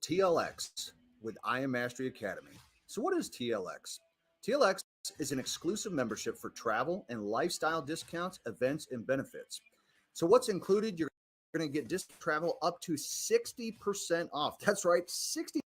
TLX with I Am Mastery Academy. So, what is TLX? TLX is an exclusive membership for travel and lifestyle discounts, events, and benefits. So, what's included? You're going to get discount travel up to 60% off. That's right, 60.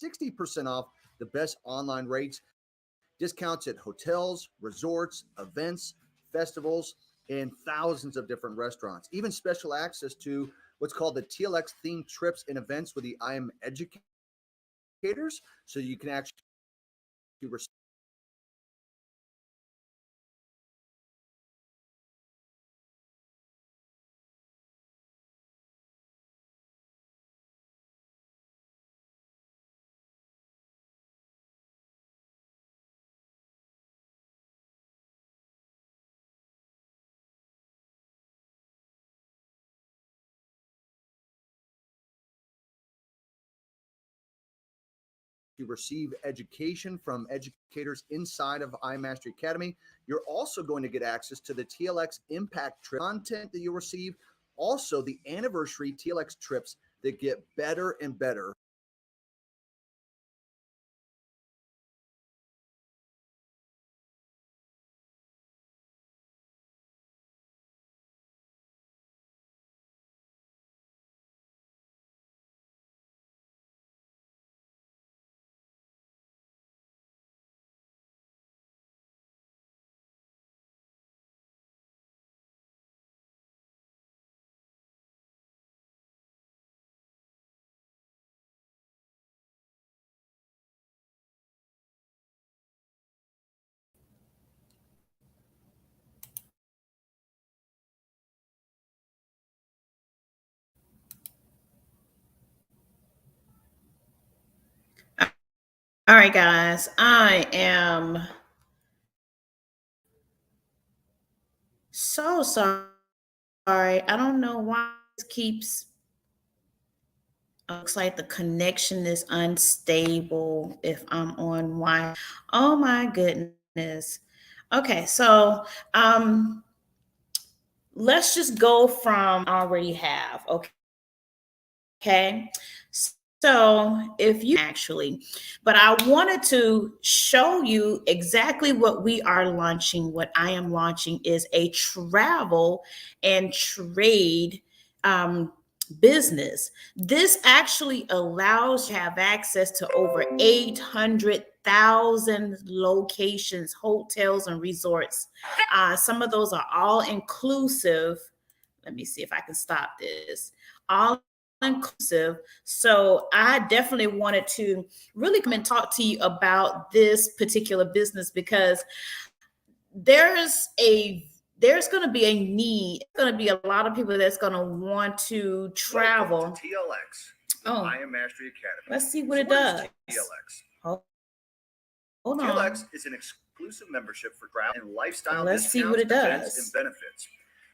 %off the best online rates, discounts at hotels, resorts, events, festivals, and thousands of different restaurants. Even special access to what's called the TLX themed trips and events with the I Am educators, so you can actually receive education from educators inside of iMastery Academy. You're also going to get access to the TLX Impact Trip content that you'll receive, also the anniversary TLX trips that get better and better. All right, guys, I am so sorry. I don't know why this keeps, looks like the connection is unstable if I'm on Wi. Oh my goodness. Okay, so let's just go from already have. Okay. So if you actually, but I wanted to show you exactly what we are launching. What I am launching is a travel and trade business. This actually allows you to have access to over 800,000 locations, hotels, and resorts. Some of those are all inclusive. Let me see if I can stop this. All inclusive. So I definitely wanted to really come and talk to you about this particular business because there's a there's going to be a need. There's going to be a lot of people that's going to want to travel. Welcome to TLX. Oh, I Am Mastery Academy. Let's see what it does. TLX. Hold on. TLX is an exclusive membership for travel and lifestyle Let's discounts, see what it does. events, and benefits.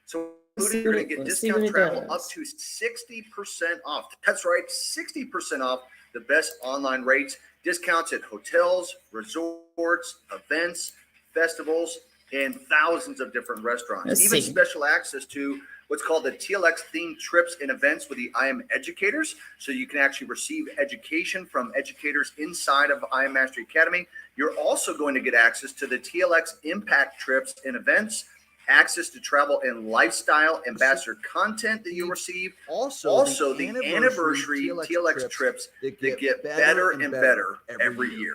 So you're going to get discount travel up to 60% off. That's right, 60% off the best online rates, discounts at hotels, resorts, events, festivals, and thousands of different restaurants. Even special access to what's called the TLX themed trips and events with the I Am educators, so you can actually receive education from educators inside of I Am Mastery Academy. You're also going to get access to the TLX Impact trips and events, access to travel and lifestyle ambassador content that you receive. Also the anniversary TLX trips that get better and better every year.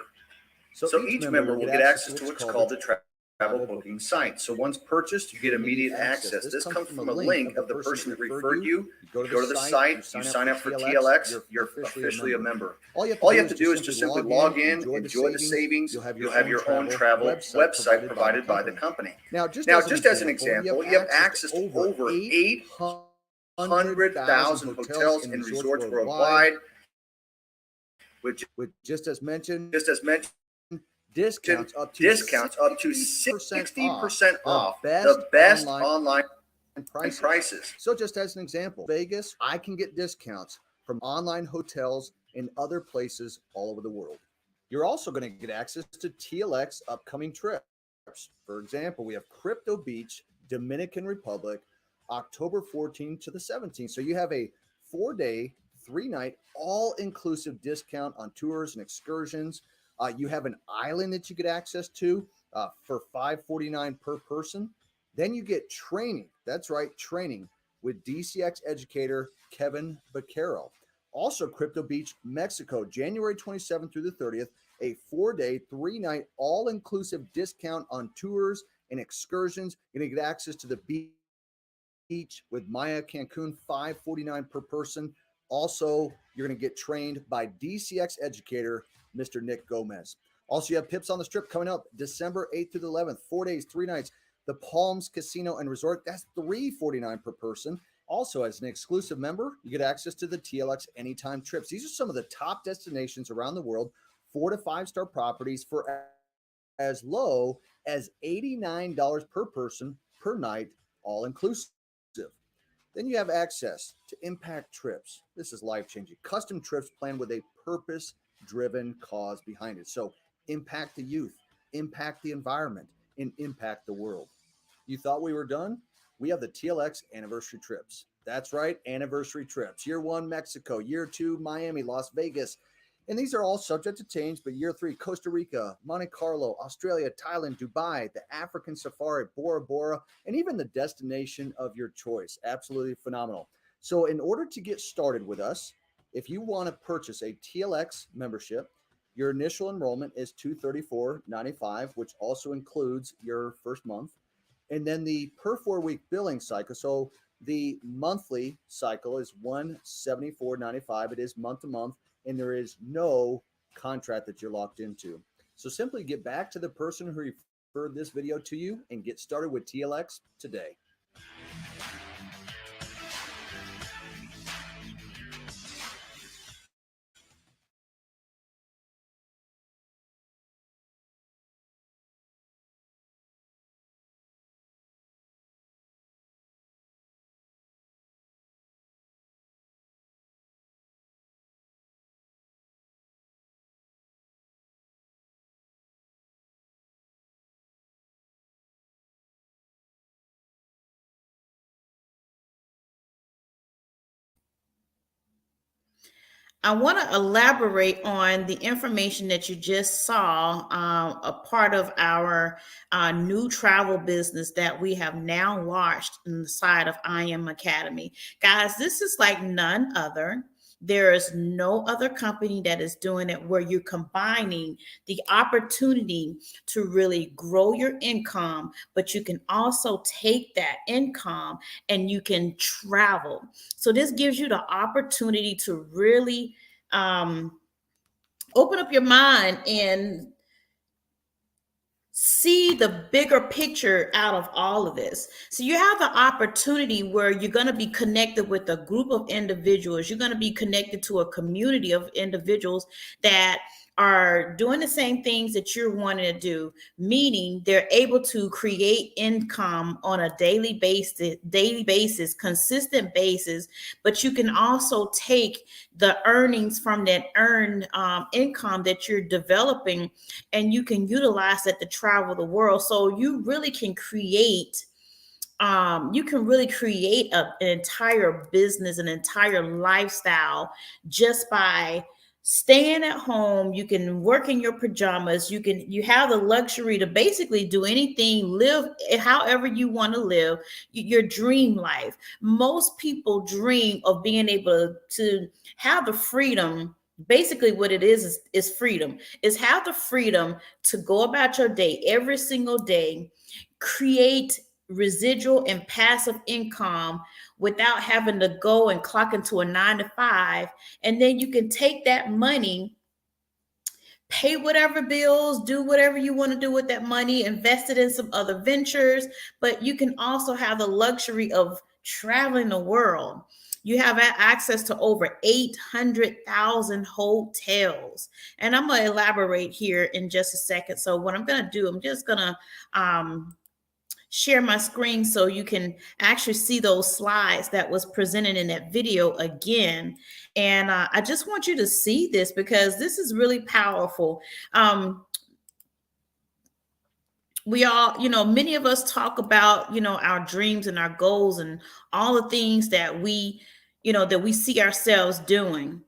So each member will get access to what's called the travel booking site. So once purchased, you get immediate access. This comes from a link of the person that referred you. You go to the site, you sign up for TLX, you're officially a member. All you have to do is just simply log in, enjoy the savings. You'll have your own travel website provided by the company. Now, just as an example, you have access to over 800,000 hotels and resorts worldwide. with just as mentioned discounts up to 60% off the best online prices. So just as an example, Vegas, I can get discounts from online hotels in other places all over the world. You're also going to get access to TLX upcoming trips. For example, we have Crypto Beach, Dominican Republic, October 14th to the 17th. So you have a 4-day, 3-night, all-inclusive discount on tours and excursions. You have an island that you get access to for $549 per person. Then you get training. That's right, training with DCX educator Kevin Vaquero. Also, Crypto Beach, Mexico, January 27th through the 30th, a 4-day, 3-night, all-inclusive discount on tours and excursions. You're going to get access to the beach with Maya Cancun, $549 per person. Also, you're going to get trained by DCX educator, Mr. Nick Gomez. Also, you have Pips on the Strip coming up December 8th through the 11th, 4 days, 3 nights. The Palms Casino and Resort, that's $349 per person. Also, as an exclusive member, you get access to the TLX Anytime trips. These are some of the top destinations around the world, 4 to 5-star properties for as low as $89 per person per night, all inclusive. Then you have access to Impact Trips. This is life-changing. Custom trips planned with a purpose-driven cause behind it. So impact the youth, impact the environment, and impact the world. You thought we were done? We have the TLX anniversary trips. That's right, anniversary trips. Year 1, Mexico. Year 2, Miami, Las Vegas. And these are all subject to change, but year 3, Costa Rica, Monte Carlo, Australia, Thailand, Dubai, the African safari, Bora Bora, and even the destination of your choice. Absolutely phenomenal. So in order to get started with us, if you want to purchase a TLX membership, your initial enrollment is $234.95, which also includes your first month. And then the per 4-week billing cycle. So the monthly cycle is $174.95. It is month to month, and there is no contract that you're locked into. So simply get back to the person who referred this video to you and get started with TLX today. I want to elaborate on the information that you just saw, a part of our new travel business that we have now launched inside of I Am Academy. Guys, this is like none other. There is no other company that is doing it where you're combining the opportunity to really grow your income, but you can also take that income and you can travel. So this gives you the opportunity to really open up your mind and see the bigger picture out of all of this. So you have the opportunity where you're going to be connected with a group of individuals. You're going to be connected to a community of individuals that are doing the same things that you're wanting to do, meaning they're able to create income on a daily basis, consistent basis, but you can also take the earnings from that earned income that you're developing, and you can utilize that to travel the world. So you really can create an entire business, an entire lifestyle just by staying at home. You can work in your pajamas. You have the luxury to basically do anything, live however you want to live, your dream life. Most people dream of being able to have the freedom. Basically what it is freedom. Is have the freedom to go about your day every single day, create residual and passive income without having to go and clock into a 9 to 5. And then you can take that money, pay whatever bills, do whatever you want to do with that money, invest it in some other ventures, but you can also have the luxury of traveling the world. You have access to over 800,000 hotels. And I'm going to elaborate here in just a second. So what I'm going to do, I'm just going to share my screen so you can actually see those slides that was presented in that video again. And I just want you to see this because this is really powerful. We all, many of us talk about, our dreams and our goals and all the things that we, that we see ourselves doing.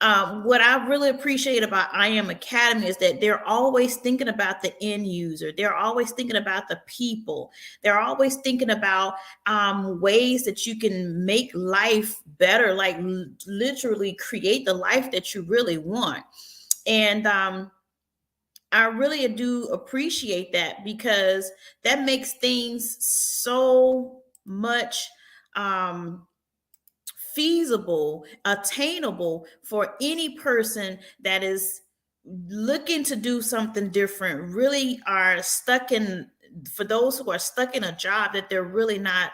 What I really appreciate about I Am Academy is that they're always thinking about the end user. They're always thinking about the people. They're always thinking about ways that you can make life better, like literally create the life that you really want. And I really do appreciate that because that makes things so much feasible, attainable for any person that is looking to do something different, really are stuck in, for those who are stuck in a job that they're really not,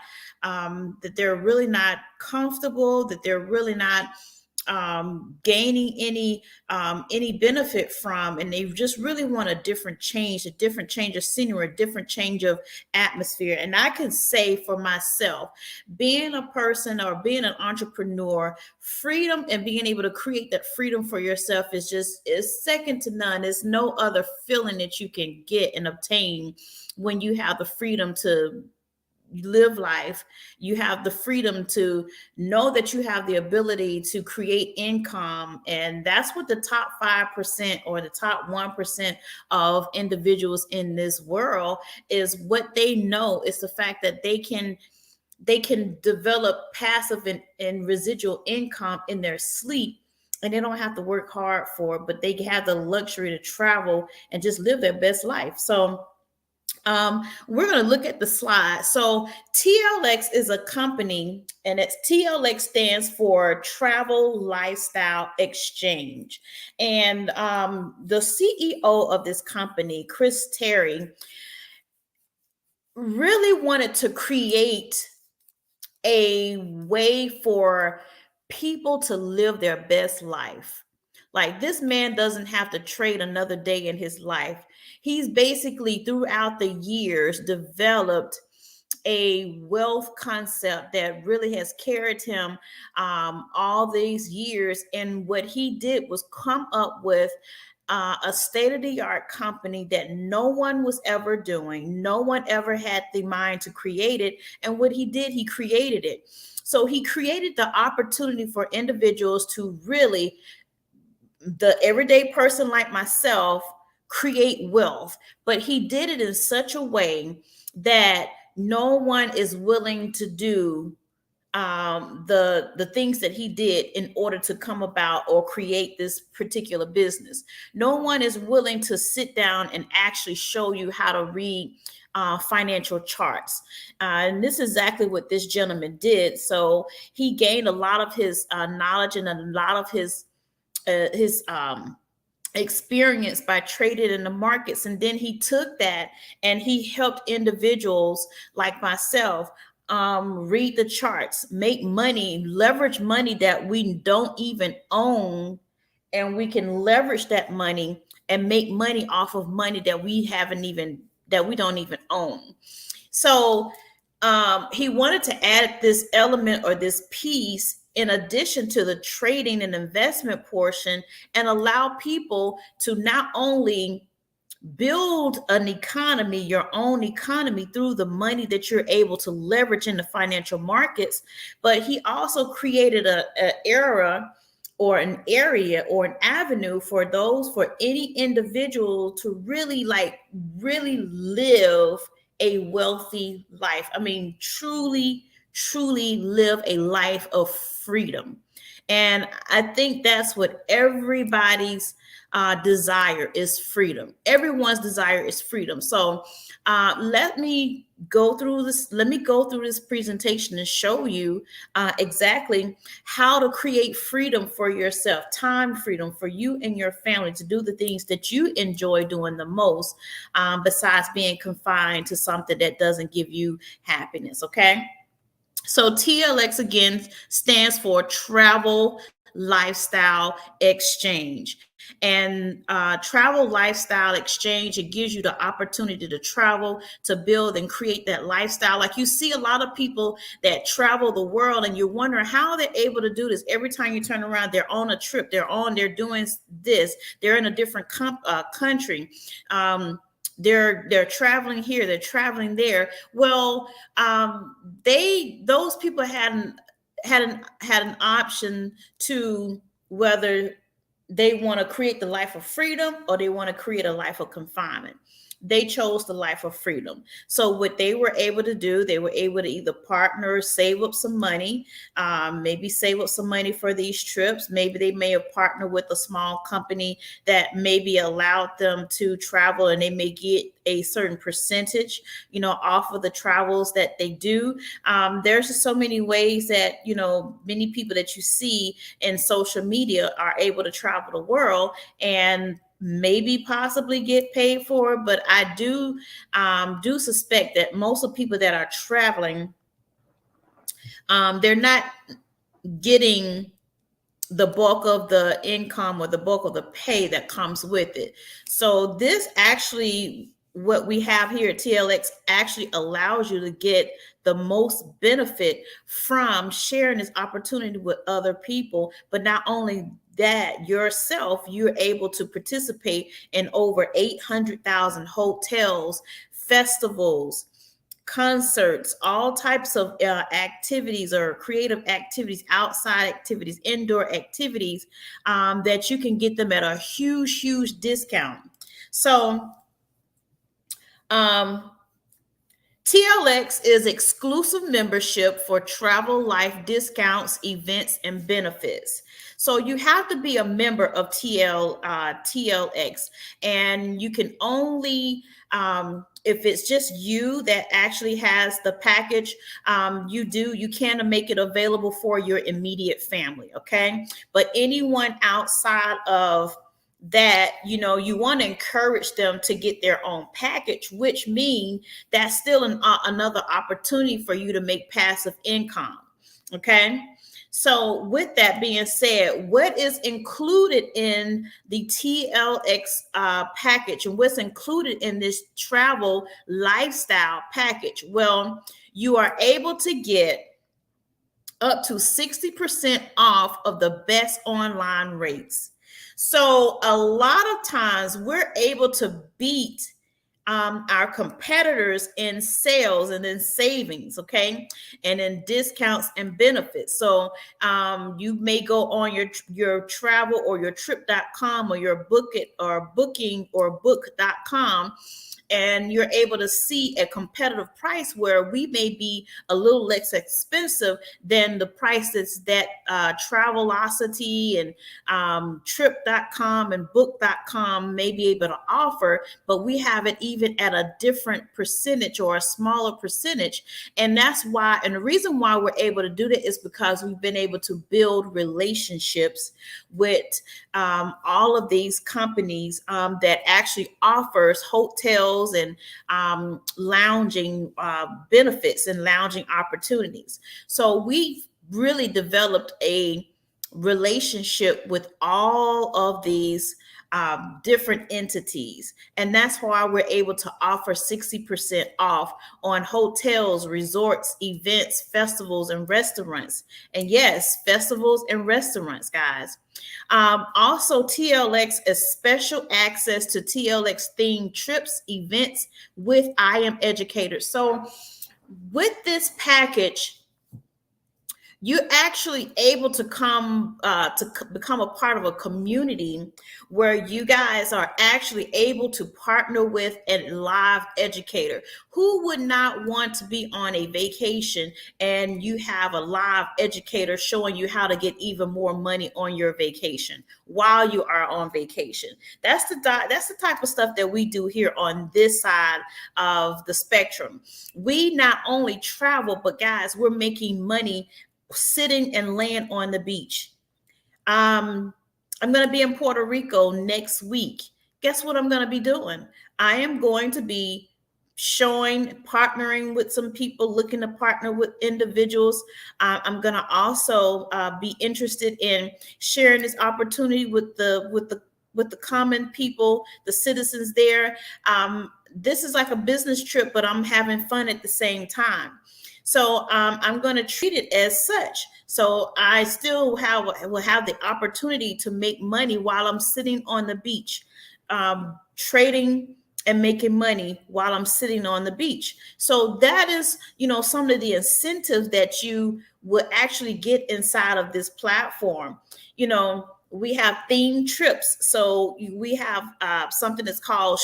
comfortable, that they're really not gaining any benefit from, and they just really want a different change of scenery, a different change of atmosphere. And I can say for myself, being a person or being an entrepreneur, freedom and being able to create that freedom for yourself is second to none. There's no other feeling that you can get and obtain when you have the freedom to live life. You have the freedom to know that you have the ability to create income. And that's what the top 5% or the top 1% of individuals in this world is. What they know is the fact that they can develop passive and residual income in their sleep, and they don't have to work hard for it, but they have the luxury to travel and just live their best life. So we're going to look at the slide. So TLX is a company, and it's TLX stands for Travel Lifestyle Exchange. And the CEO of this company, Chris Terry, really wanted to create a way for people to live their best life. Like, this man doesn't have to trade another day in his life. He's basically throughout the years developed a wealth concept that really has carried him all these years. And what he did was come up with a state-of-the-art company that no one was ever doing. No one ever had the mind to create it. And what he did, he created it. So he created the opportunity for individuals to really, the everyday person like myself, create wealth. But he did it in such a way that no one is willing to do the things that he did in order to come about or create this particular business. No one is willing to sit down and actually show you how to read financial charts. And this is exactly what this gentleman did. So he gained a lot of his knowledge and a lot of his experience by trading in the markets. And then he took that and he helped individuals like myself read the charts, make money, leverage money that we don't even own, and we can leverage that money and make money off of money that we don't even own. So he wanted to add this element or this piece in addition to the trading and investment portion, and allow people to not only build an economy, your own economy, through the money that you're able to leverage in the financial markets, but he also created an era or an area or an avenue for any individual to really live a wealthy life. I mean, truly live a life of freedom. And I think that's what everybody's desire is: freedom. Everyone's desire is freedom. So let me go through this presentation and show you exactly how to create freedom for yourself, time freedom for you and your family to do the things that you enjoy doing the most, besides being confined to something that doesn't give you happiness. Okay. So TLX again stands for Travel Lifestyle Exchange. And travel lifestyle exchange, it gives you the opportunity to travel, to build and create that lifestyle. Like you see a lot of people that travel the world and you're wondering how they're able to do this. Every time you turn around, they're on a trip, they're doing this, they're in a different country. They're traveling here, they're traveling there. Well, those people had an option to whether they want to create the life of freedom or they want to create a life of confinement. They chose the life of freedom. So what they were able to do, they were able to either partner, save up some money, maybe save up some money for these trips. Maybe they may have partnered with a small company that maybe allowed them to travel, and they may get a certain percentage, off of the travels that they do. There's just so many ways that, many people that you see in social media are able to travel the world and maybe possibly get paid for, but I do suspect that most of the people that are traveling, they're not getting the bulk of the income or the bulk of the pay that comes with it. So this actually, what we have here at TLX actually allows you to get the most benefit from sharing this opportunity with other people. But not only that, yourself, you're able to participate in over 800,000 hotels, festivals, concerts, all types of activities or creative activities, outside activities, indoor activities, that you can get them at a huge discount. So TLX is exclusive membership for travel, life discounts, events, and benefits. So you have to be a member of TLX, and you can only, if it's just you that actually has the package, you can make it available for your immediate family, okay? But anyone outside of that, you want to encourage them to get their own package, which means that's still another opportunity for you to make passive income. Okay. So with that being said, what is included in the TLX package, and what's included in this travel lifestyle package? Well, you are able to get up to 60% off of the best online rates. So a lot of times we're able to beat our competitors in sales and in savings, okay, and in discounts and benefits. So you may go on your travel or your trip.com or your book it or booking or book.com, and you're able to see a competitive price where we may be a little less expensive than the prices that Travelocity and trip.com and book.com may be able to offer, but we have it even at a different percentage or a smaller percentage. And that's why, and the reason why we're able to do that is because we've been able to build relationships with all of these companies that actually offers hotels and lounging benefits and lounging opportunities. So we've really developed a relationship with all of these different entities. And that's why we're able to offer 60% off on hotels, resorts, events, festivals, and restaurants. And yes, festivals and restaurants, guys. Also, TLX is special access to TLX themed trips, events with I Am Educators. So with this package, you're actually able to become a part of a community where you guys are actually able to partner with a live educator. Who would not want to be on a vacation and you have a live educator showing you how to get even more money on your vacation while you are on vacation? That's the type of stuff that we do here on this side of the spectrum. We not only travel, but guys, we're making money sitting and laying on the beach. I'm going to be in Puerto Rico next week. Guess what I'm going to be doing? I am going to be partnering with some people, looking to partner with individuals. I'm going to also be interested in sharing this opportunity with the common people, the citizens there. This is like a business trip, but I'm having fun at the same time. So I'm going to treat it as such. So I still will have the opportunity to make money while I'm sitting on the beach, trading and making money while I'm sitting on the beach. So that is, some of the incentives that you will actually get inside of this platform. We have themed trips. So we have something that's called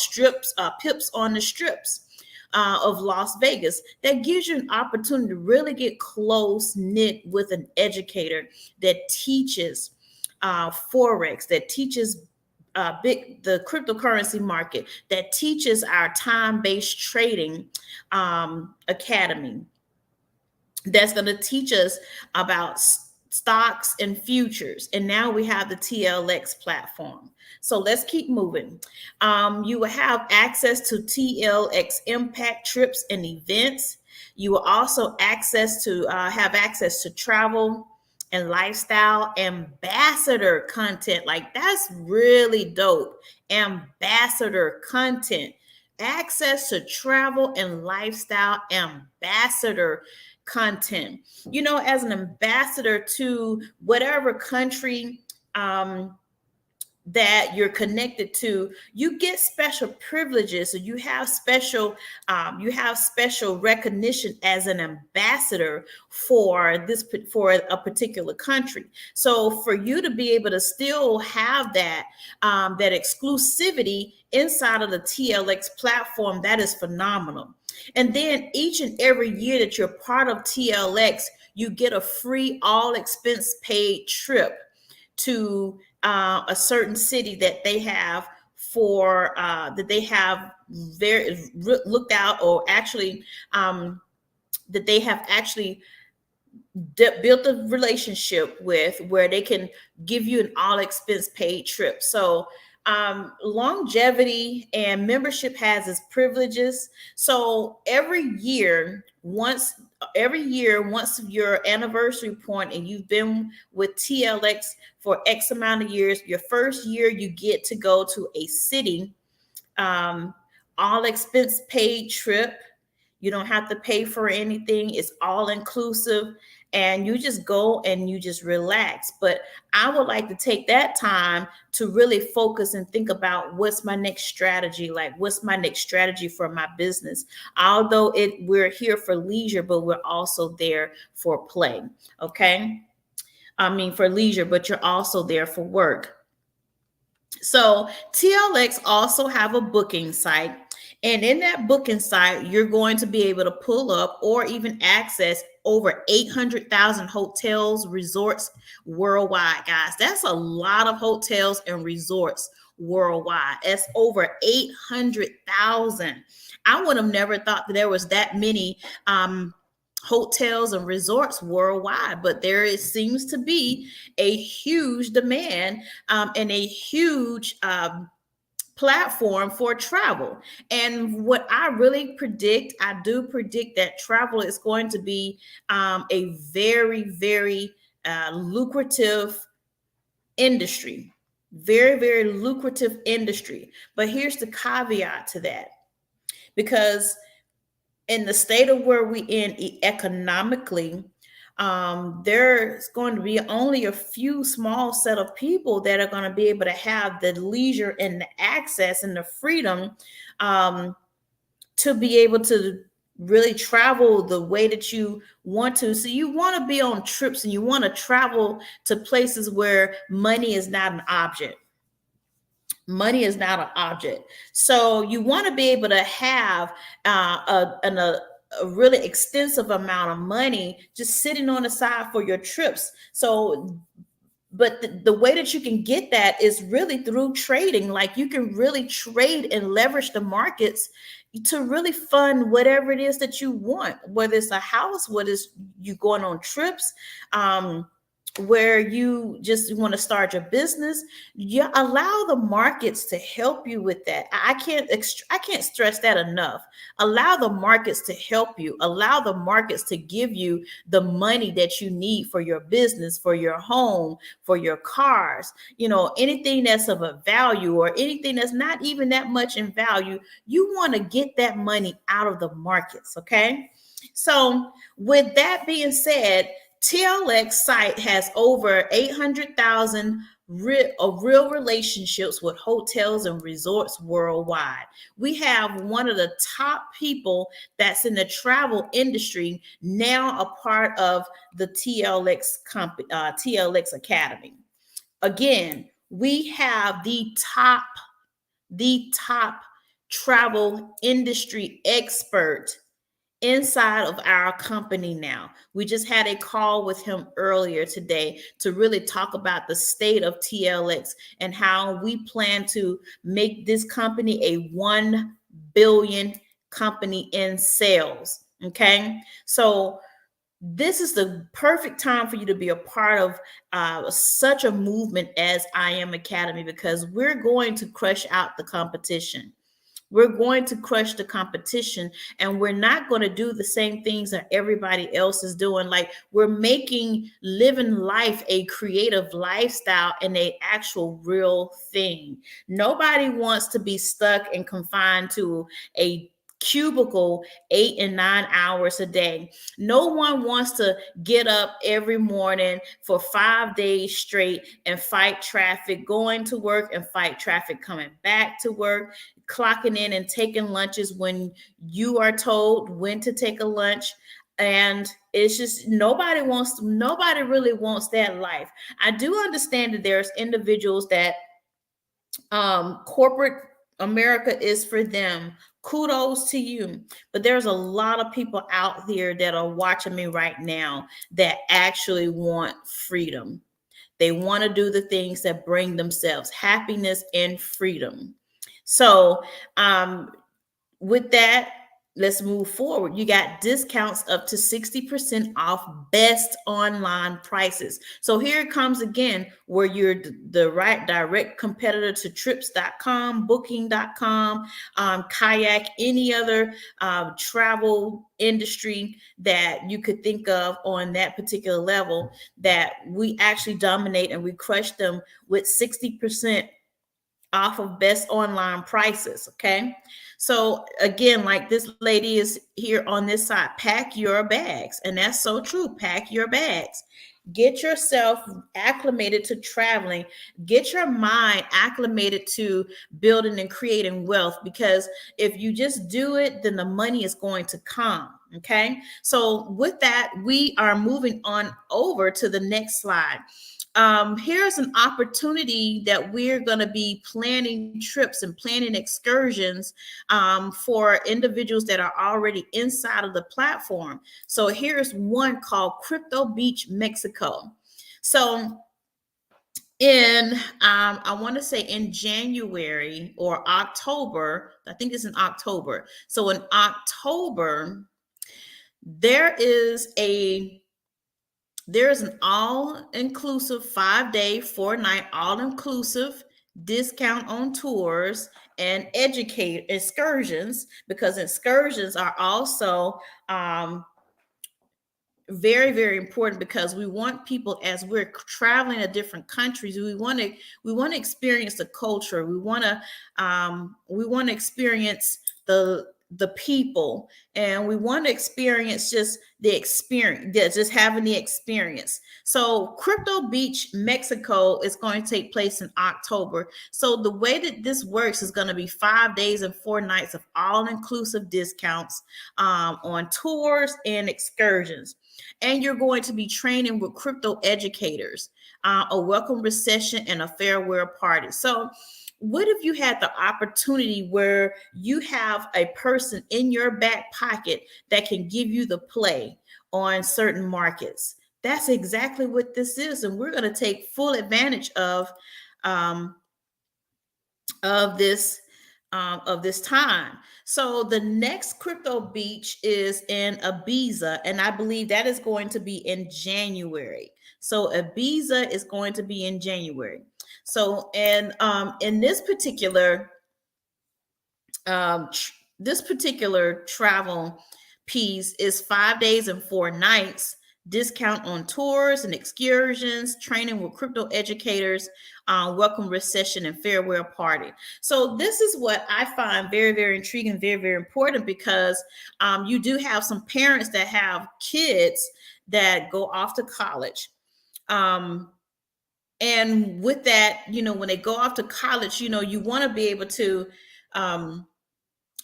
Pips on the Strips of Las Vegas. That gives you an opportunity to really get close knit with an educator that teaches Forex, that teaches the cryptocurrency market, that teaches our time-based trading academy, that's going to teach us about stocks and futures. And now we have the TLX platform. So let's keep moving. You will have access to TLX impact trips and events. You will also have access to travel and lifestyle ambassador content. Like, that's really dope. Ambassador content. Access to travel and lifestyle ambassador content. As an ambassador to whatever country that you're connected to, you get special privileges. So you have special recognition as an ambassador for a particular country. So for you to be able to still have that exclusivity inside of the TLX platform, that is phenomenal. And then each and every year that you're part of TLX, you get a free all expense paid trip to a certain city that they have very looked out, or actually that they have actually built a relationship with, where they can give you an all expense paid trip. So longevity and membership has its privileges. So every year, once your anniversary point and you've been with TLX for X amount of years, your first year you get to go to a city, all expense paid trip. You don't have to pay for anything. It's all inclusive. And you just go and you just relax. But I would like to take that time to really focus and think about, what's my next strategy? Like, what's my next strategy for my business? Although we're here for leisure, but we're also there for play. Okay. For leisure, but you're also there for work. So TLX also have a booking site. And in that booking site, you're going to be able to pull up or even access over 800,000 hotels, resorts worldwide, guys. That's a lot of hotels and resorts worldwide. That's over 800,000. I would have never thought that there was that many hotels and resorts worldwide, but there seems to be a huge demand and a huge platform for travel. And what I really predict, I do predict that travel is going to be a very, very lucrative industry. Very, very lucrative industry. But here's the caveat to that. Because in the state of where we in economically, there's going to be only a few small set of people that are going to be able to have the leisure and the access and the freedom to be able to really travel the way that you want to. So you want to be on trips and you want to travel to places where money is not an object. Money is not an object. So you want to be able to have a really extensive amount of money just sitting on the side for your trips. So, but the way that you can get that is really through trading. Like, you can really trade and leverage the markets to really fund whatever it is that you want, whether it's a house, whether it's you going on trips, where you just want to start your business, you allow the markets to help you with that. I can't stress that enough. Allow the markets to help you. Allow the markets to give you the money that you need for your business, for your home, for your cars, anything that's of a value or anything that's not even that much in value. You want to get that money out of the markets, okay? So with that being said, TLX site has over 800,000 real relationships with hotels and resorts worldwide. We have one of the top people that's in the travel industry now a part of the TLX company, TLX Academy. Again, we have the top travel industry expert inside of our company now. We just had a call with him earlier today to really talk about the state of TLX and how we plan to make this company a 1 billion company in sales. Okay. So this is the perfect time for you to be a part of such a movement as I Am Academy, because we're going to crush out the competition. We're going to crush the competition, and we're not going to do the same things that everybody else is doing. Like, we're making living life a creative lifestyle and a actual real thing. Nobody wants to be stuck and confined to a cubicle 8 and 9 hours a day. No one wants to get up every morning for 5 days straight and fight traffic, going to work and fight traffic, coming back to work, clocking in and taking lunches when you are told when to take a lunch. And it's just nobody really wants that life. I do understand that there's individuals that corporate America is for them. Kudos to you. But there's a lot of people out there that are watching me right now that actually want freedom. They want to do the things that bring themselves happiness and freedom. So, with that, let's move forward. You got discounts up to 60% off best online prices. So here it comes again, where you're the right direct competitor to trips.com, booking.com, kayak, any other travel industry that you could think of on that particular level, that we actually dominate and we crush them with 60% off of best online prices. Okay. So again, like this lady is here on this side, pack your bags. And that's so true. Pack your bags. Get yourself acclimated to traveling. Get your mind acclimated to building and creating wealth, because if you just do it, then the money is going to come. Okay. So with that, we are moving on over to the next slide. Here's an opportunity that we're going to be planning trips and planning excursions for individuals that are already inside of the platform. So here's one called Crypto Beach, Mexico. So I want to say in January or October, I think it's in October. So in October, there's an all-inclusive 5-day, 4-night, all-inclusive discount on tours and educate excursions, because excursions are also very, very important, because we want people, as we're traveling to different countries, we want to experience the culture. We want to experience the people, and we want to experience just the experience, just having the experience. So Crypto Beach, Mexico is going to take place in October. So the way that this works is going to be 5 days and 4 nights of all-inclusive discounts on tours and excursions. And you're going to be training with crypto educators, a welcome reception, and a farewell party. So what if you had the opportunity where you have a person in your back pocket that can give you the play on certain markets? That's exactly what this is. And we're going to take full advantage of this of this time. So the next crypto beach is in Ibiza, and I believe that is going to be in January. So Ibiza is going to be in January. So, and in this particular travel piece is 5 days and 4 nights, discount on tours and excursions, training with crypto educators, welcome recession and farewell party. So this is what I find very, very intriguing, very, very important, because you do have some parents that have kids that go off to college. And with that, when they go off to college, you want to be able to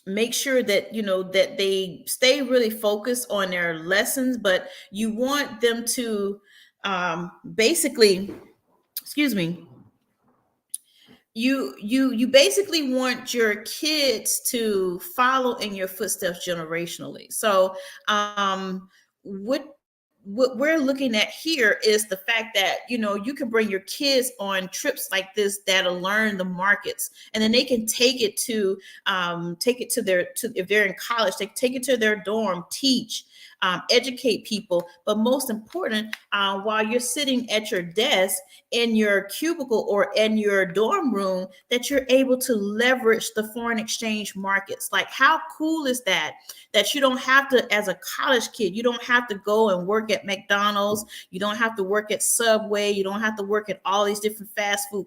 make sure that that they stay really focused on their lessons, but you want them to basically, excuse me, you basically want your kids to follow in your footsteps generationally. So what we're looking at here is the fact that you can bring your kids on trips like this that'll learn the markets, and then they can take it to if they're in college, they take it to their dorm, teach, educate people. But most important, while you're sitting at your desk in your cubicle or in your dorm room, that you're able to leverage the foreign exchange markets. Like, how cool is that you don't have to, as a college kid, you don't have to go and work at McDonald's, you don't have to work at Subway, you don't have to work at all these different fast food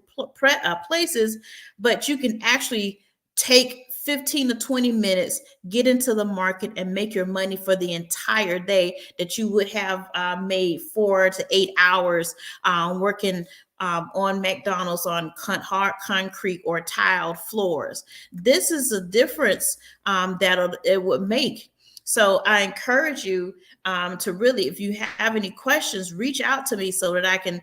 places, but you can actually take 15 to 20 minutes, get into the market, and make your money for the entire day that you would have made 4 to 8 hours working on McDonald's on hard concrete or tiled floors. This is a difference that it would make. So I encourage you to really, if you have any questions, reach out to me so that I can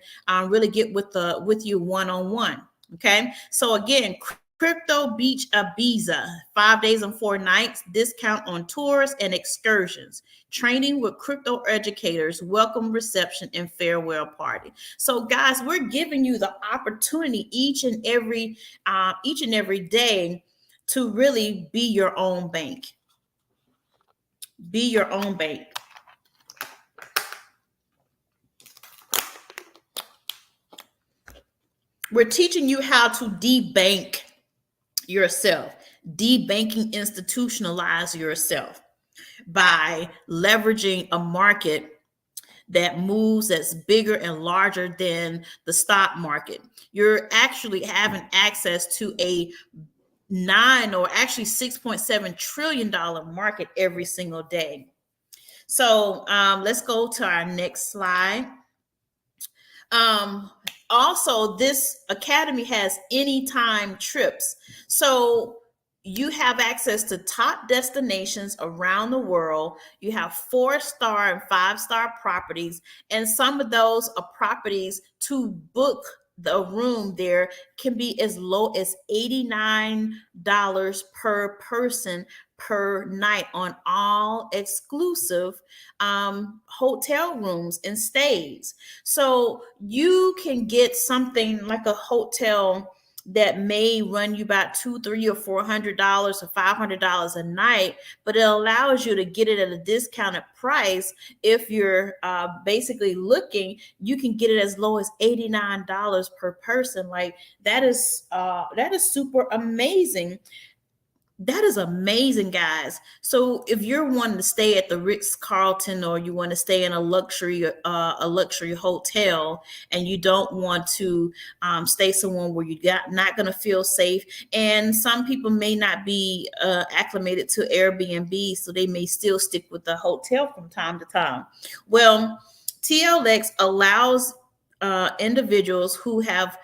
really get with you one-on-one. Okay. So again, Crypto Beach Ibiza, 5 days and 4 nights, discount on tours and excursions, training with crypto educators, welcome reception, and farewell party. So guys, we're giving you the opportunity each and every day to really be your own bank. Be your own bank. We're teaching you how to debank yourself, debanking, institutionalize yourself by leveraging a market that moves, that's bigger and larger than the stock market. You're actually having access to a $6.7 trillion market every single day. So let's go to our next slide. Also, this academy has anytime trips. So you have access to top destinations around the world. You have 4-star and 5-star properties, and some of those are properties to book the room there can be as low as $89 per person per night on all exclusive hotel rooms and stays. So you can get something like a hotel that may run you about $200, $300, or $400 or $500 a night, but it allows you to get it at a discounted price. If you're basically looking, you can get it as low as $89 per person. Like, that is super amazing. That is amazing, guys. So if you're wanting to stay at the Ritz-Carlton, or you want to stay in a luxury hotel, and you don't want to stay somewhere where you're not going to feel safe, and some people may not be acclimated to Airbnb, so they may still stick with the hotel from time to time. Well, TLX allows individuals who have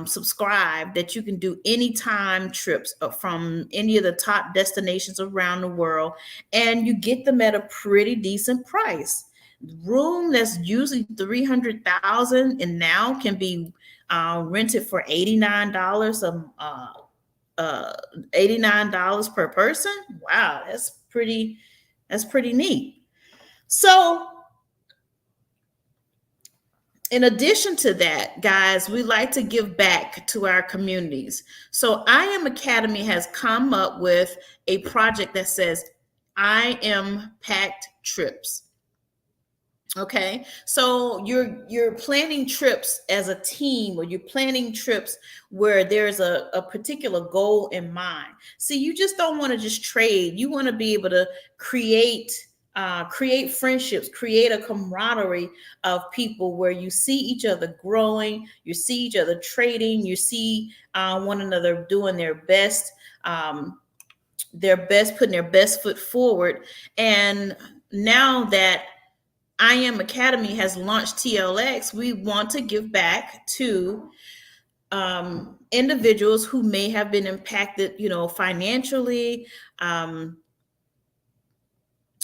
subscribe that you can do anytime trips from any of the top destinations around the world, and you get them at a pretty decent price. Room that's usually $300,000 and now can be rented for $89 $89 per person. Wow, that's pretty neat. So in addition to that, guys, we like to give back to our communities. So I Am Academy has come up with a project that says I Am Packed Trips. Okay, so you're planning trips as a team, or you're planning trips where there's a particular goal in mind. See, you just don't want to just trade. You want to be able to create friendships, create a camaraderie of people where you see each other growing, you see each other trading, you see one another doing putting their best foot forward. And now that I Am Academy has launched TLX, we want to give back to individuals who may have been impacted, financially,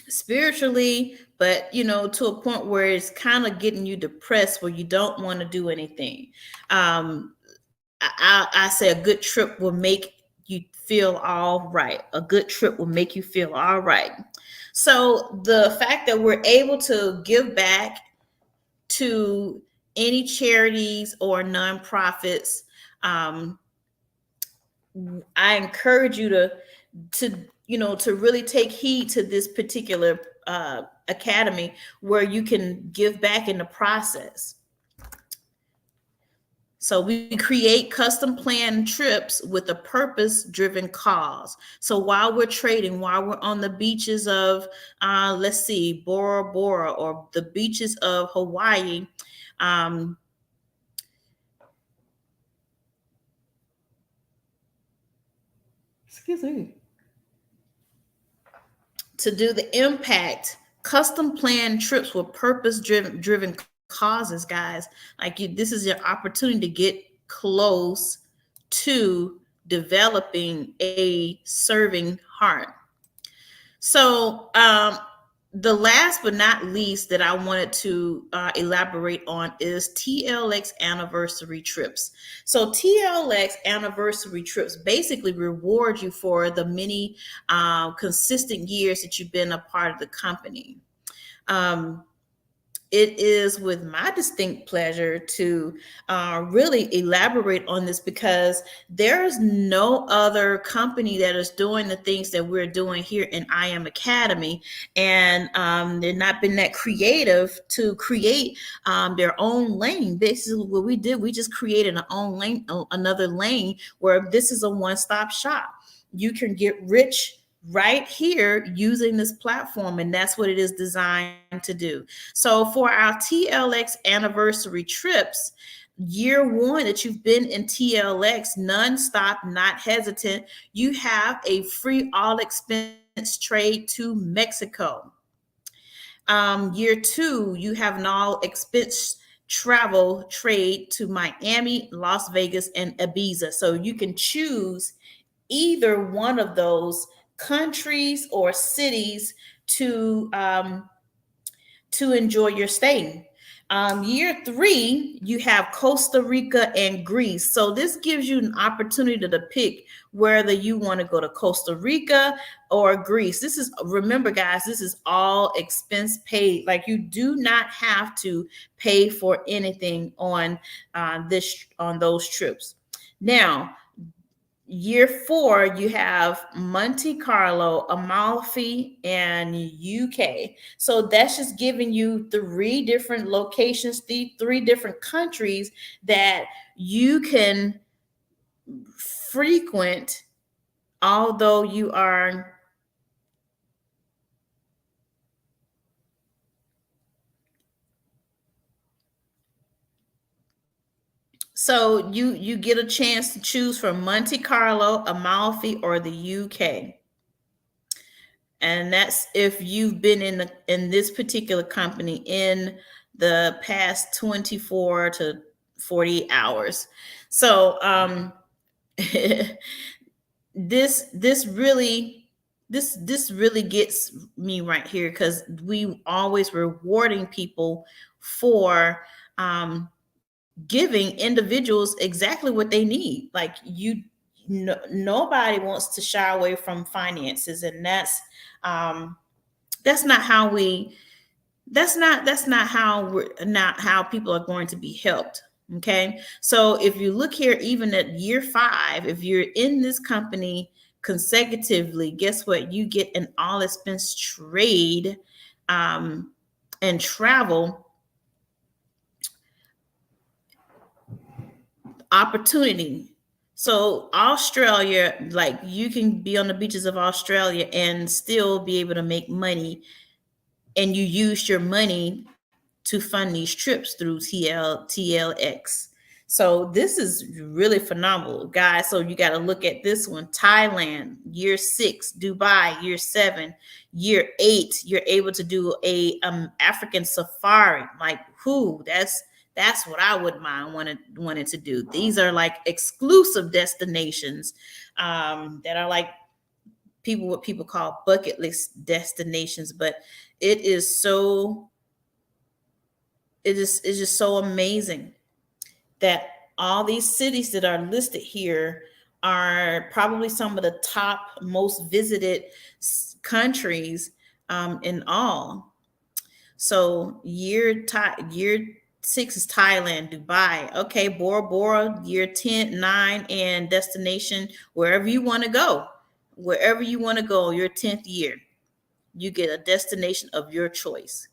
spiritually, but to a point where it's kind of getting you depressed, where you don't want to do anything. I say a good trip will make you feel all right. A good trip will make you feel all right. So the fact that we're able to give back to any charities or nonprofits, I encourage you to really take heed to this particular academy, where you can give back in the process. So we create custom planned trips with a purpose-driven cause. So while we're trading, while we're on the beaches of, let's see, Bora Bora, or the beaches of Hawaii, excuse me, to do the impact, custom planned trips with purpose-driven causes, guys. Like this is your opportunity to get close to developing a serving heart. So the last but not least that I wanted to elaborate on is TLX anniversary trips. So TLX anniversary trips basically reward you for the many consistent years that you've been a part of the company. It is with my distinct pleasure to really elaborate on this, because there is no other company that is doing the things that we're doing here in I Am Academy. And they've not been that creative to create their own lane. This is what we did. We just created another lane where this is a one-stop shop. You can get rich right here using this platform, and that's what it is designed to do. So for our TLX anniversary trips, year one that you've been in TLX nonstop, not hesitant, you have a free all expense trade to Mexico. Year two, you have an all expense travel trade to Miami, Las Vegas, and Ibiza. So you can choose either one of those countries or cities to enjoy your stay. Year three, you have Costa Rica and Greece. So this gives you an opportunity to pick whether you want to go to Costa Rica or Greece. Remember guys, this is all expense paid. Like you do not have to pay for anything on those trips. Now, year four, you have Monte Carlo, Amalfi, and UK. So that's just giving you 3 different locations, 3 different countries that you can frequent, although you are so you get a chance to choose from Monte Carlo, Amalfi, or the UK. And that's if you've been in this particular company in the past 24 to 48 hours. So this really gets me right here, because we always rewarding people for giving individuals exactly what they need. Like nobody wants to shy away from finances, and that's not how we That's not how people are going to be helped. Okay. So if you look here, even at year 5, if you're in this company consecutively, guess what? You get an all expense trade and travel opportunity. So Australia, like you can be on the beaches of Australia and still be able to make money, and you use your money to fund these trips through TLX. So this is really phenomenal, guys. So you got to look at this one. Thailand, year 6, Dubai, year 7, year 8, you're able to do a African safari. Like, who? That's what I would mind wanted to do. These are like exclusive destinations that are like what people call bucket list destinations, but it is so it's just so amazing that all these cities that are listed here are probably some of the top most visited countries in all. So year 6 is Thailand, Dubai. Okay, Bora Bora, year 10, 9, and destination wherever you want to go. Wherever you want to go, your 10th year, you get a destination of your choice.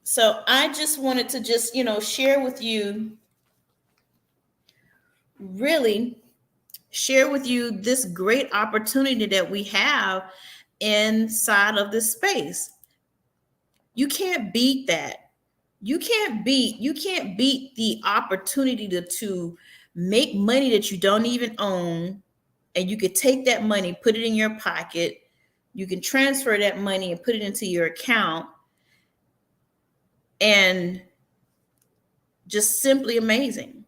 So I just wanted to share with you, really share with you this great opportunity that we have inside of this space. You can't beat that. You can't beat the opportunity to make money that you don't even own, and you could take that money, put it in your pocket. You can transfer that money and put it into your account, and just simply amazing.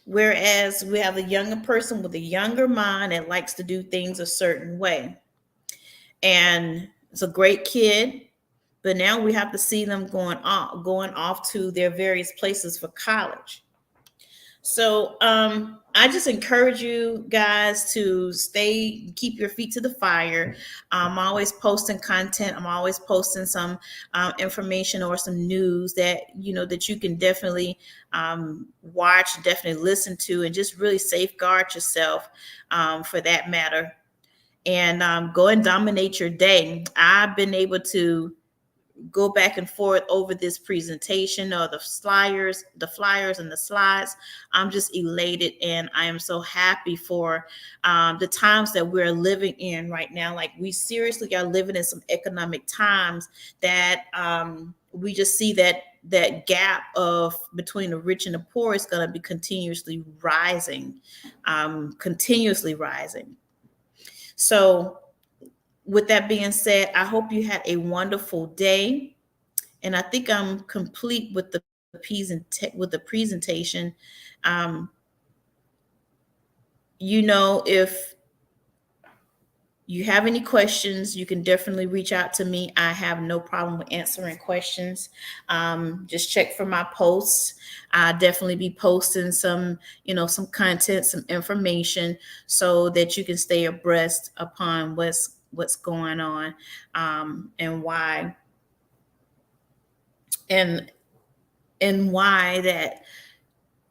Whereas we have a younger person with a younger mind that likes to do things a certain way. And it's a great kid, but now we have to see them going off to their various places for college. So I just encourage you guys to keep your feet to the fire. I'm always posting content. I'm always posting some information or some news that that you can definitely watch, definitely listen to, and just really safeguard yourself for that matter. And go and dominate your day. I've been able to go back and forth over this presentation or the flyers and the slides. I'm just elated, and I am so happy for the times that we're living in right now. Like, we seriously are living in some economic times that we just see that gap of between the rich and the poor is going to be continuously rising. So with that being said, I hope you had a wonderful day, and I think I'm complete with the presentation. If you have any questions, you can definitely reach out to me. I have no problem with answering questions. Just check for my posts. I'll definitely be posting some content, some information, so that you can stay abreast upon what's going on, and why that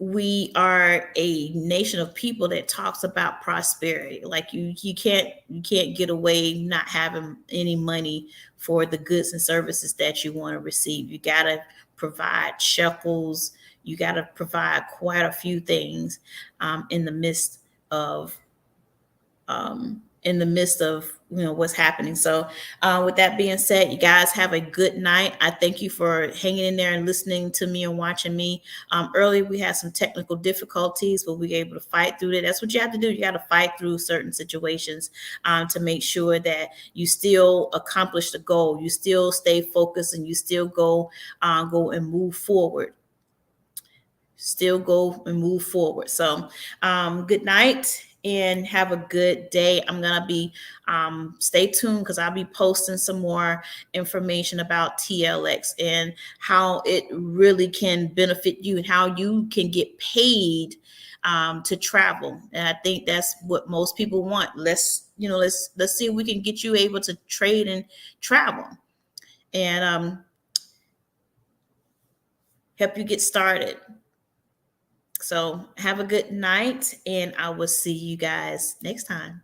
we are a nation of people that talks about prosperity. Like, you can't get away not having any money for the goods and services that you want to receive. You got to provide shekels. You got to provide quite a few things in the midst of what's happening. So with that being said, you guys have a good night. I thank you for hanging in there and listening to me and watching me. Earlier we had some technical difficulties, but we were able to fight through it. That's what you have to do. You got to fight through certain situations to make sure that you still accomplish the goal. You still stay focused, and you still go and move forward. So good night and have a good day. I'm going to be, stay tuned, because I'll be posting some more information about TLX and how it really can benefit you, and how you can get paid to travel. And I think that's what most people want. Let's see if we can get you able to trade and travel, and help you get started. So have a good night, and I will see you guys next time.